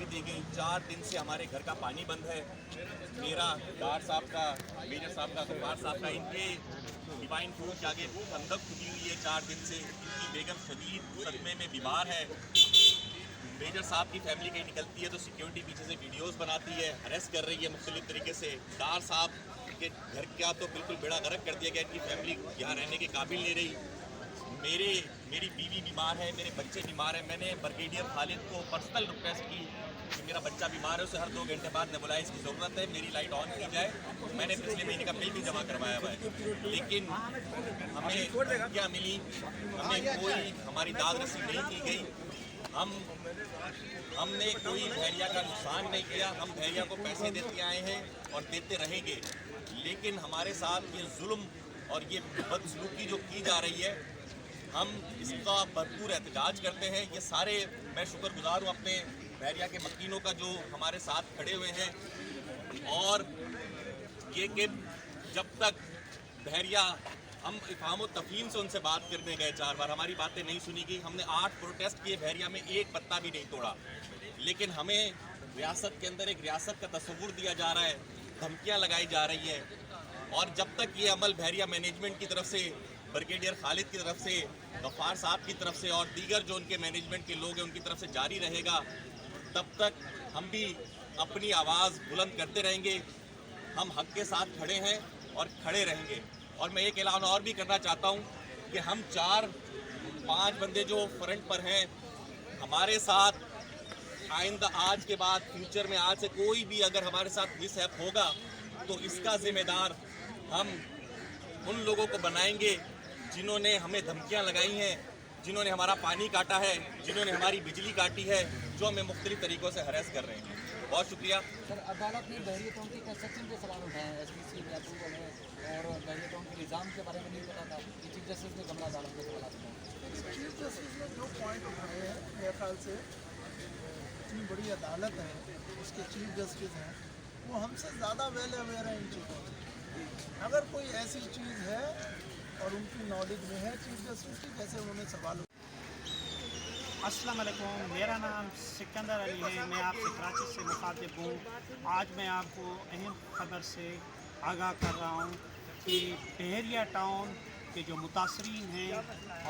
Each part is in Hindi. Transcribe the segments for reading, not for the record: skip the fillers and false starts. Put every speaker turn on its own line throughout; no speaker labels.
भी दी गई। 4 दिन से हमारे घर का पानी बंद है। मेरा डार साहब का, मेजर साहब का, गफ्फार साहब का, इनके डिवाइन फूड के आगे खंदक खुदी हुई है 4 दिन से। इनकी बेगम शदीद सदमे में बीमार है। मेजर साहब की फैमिली कहीं निकलती है तो सिक्योरिटी पीछे से वीडियोस बनाती है, अरेस्ट कर रही है मुख्तलिफ तरीके से। डार साहब के घर का तो बिल्कुल बेड़ा गर्क कर दिया गया, इनकी फैमिली यहाँ रहने के काबिल नहीं रही। मेरी बीवी बीमार है, मेरे बच्चे बीमार हैं। मैंने ब्रिगेडियर खालिद को पर्सनल रिक्वेस्ट की कि मेरा बच्चा बीमार है, उसे हर 2 घंटे बाद नेबुलाइज की ज़रूरत है, मेरी लाइट ऑन की जाए। मैंने पिछले महीने का बिल भी जमा करवाया हुआ है, लेकिन हमें क्या मिली, हमें कोई हमारी दाद रसी नहीं की गई। हमने कोई बहरिया का नुकसान नहीं किया। हम बहरिया को पैसे देते आए हैं और देते रहेंगे, लेकिन हमारे साथ ये जुल्म और ये बदसलूकी जो की जा रही है, हम इसका भरपूर एहतजाज करते हैं। ये सारे, मैं शुक्रगुजार हूँ अपने बहरिया के मकीनों का जो हमारे साथ खड़े हुए हैं, और ये कि जब तक बहरिया, हम इफ़हाम तफ़हीम से उनसे बात करने गए 4 बार, हमारी बातें नहीं सुनी गई। हमने 8 प्रोटेस्ट किए, बहरिया में एक पत्ता भी नहीं तोड़ा, लेकिन हमें रियासत के अंदर एक रियासत का तस्वुर दिया जा रहा है, धमकियां लगाई जा रही हैं। और जब तक ये अमल बहरिया मैनेजमेंट की तरफ से, ब्रिगेडियर खालिद की तरफ से, गफ्फार साहब की तरफ से और दीगर जो उनके मैनेजमेंट के लोग हैं उनकी तरफ से जारी रहेगा, तब तक हम भी अपनी आवाज़ बुलंद करते रहेंगे। हम हक के साथ खड़े हैं और खड़े रहेंगे। और मैं एक ऐलान और भी करना चाहता हूं कि हम 4-5 बंदे जो फ्रंट पर हैं, हमारे साथ आइंदा, आज के बाद, फ्यूचर में, आज से कोई भी अगर हमारे साथ मिसहैप होगा तो इसका जिम्मेदार हम उन लोगों को बनाएंगे जिन्होंने हमें धमकियां लगाई हैं, जिन्होंने हमारा पानी काटा है, जिन्होंने हमारी बिजली काटी है, जो हमें मुख्तलिफ तरीक़ों से हरेस कर रहे हैं। बहुत शुक्रिया
सर। अदालत ने बहरिया टाउन की कंस्ट्रक्शन के सवाल उठाए हैं, SPC के अप्रूवल है और बहरिया टाउन के निज़ाम के बारे में नहीं पता था। चीफ जस्टिस ने कमला अदालत के सवाल उठाए।
चीफ जस्टिस ने जो पॉइंट उठाए हैं, मेरे ख्याल से इतनी बड़ी अदालत है, उसके चीफ जस्टिस हैं, वो हमसे ज़्यादा वेल अवेयर हैं इन चीज़ों से। अगर कोई ऐसी चीज़ है और उनकी नॉलेज में है चीफ जस्टिस की, कैसे उन्होंने सवाल।
अस्सलाम वालेकुम, मेरा नाम सिकंदर अली है, मैं आपसे कराची से मुखातिब हूँ। आज मैं आपको अहम ख़बर से आगाह कर रहा हूँ कि बहरिया टाउन के जो मुतासरीन हैं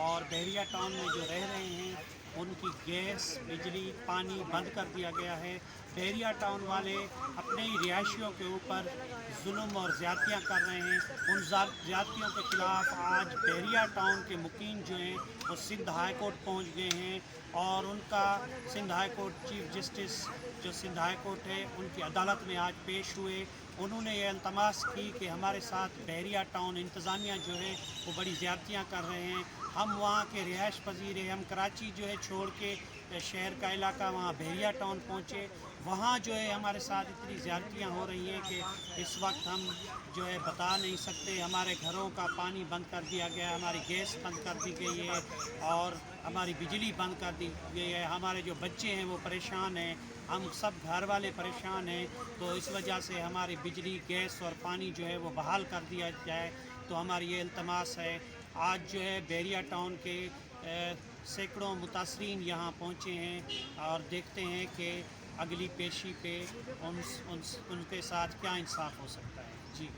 और बहरिया टाउन में जो रह रहे हैं, उनकी गैस, बिजली, पानी बंद कर दिया गया है। बहरिया टाउन वाले अपने ही रिहायशियों के ऊपर जुल्म और ज़्यादतियाँ कर रहे हैं। उन ज़्यादतियों के ख़िलाफ़ आज बहरिया टाउन के मुकीम जो हैं वो सिंध हाई कोर्ट पहुँच गए हैं और उनका Sindh high court chief justice जो सिंध हाई कोर्ट है, उनकी अदालत में आज पेश हुए। उन्होंने ये इल्तमास की कि हमारे साथ बहरिया टाउन इंतज़ामिया जो है वो बड़ी ज़्यादतियाँ कर रहे हैं। हम वहाँ के रिहाइश पजीर हैं, हम कराची जो है छोड़ के शहर का इलाका वहाँ बहरिया टाउन पहुँचे। वहाँ जो है हमारे साथ इतनी ज़्यादतियाँ हो रही हैं कि इस वक्त हम जो है बता नहीं सकते। हमारे घरों का पानी बंद कर दिया गया है, हमारी गैस बंद कर दी गई है और हमारी बिजली बंद कर दी गई है। हमारे जो बच्चे हैं वो परेशान हैं, हम सब घर वाले परेशान हैं। तो इस वजह से हमारी बिजली, गैस और पानी जो है वो बहाल कर दिया जाए। तो हमारी ये इल्तमास है। आज जो है बहरिया टाउन के सैकड़ों मुतासरीन यहाँ पहुँचे हैं और देखते हैं कि अगली पेशी पे उनके साथ क्या इंसाफ हो सकता है। जी।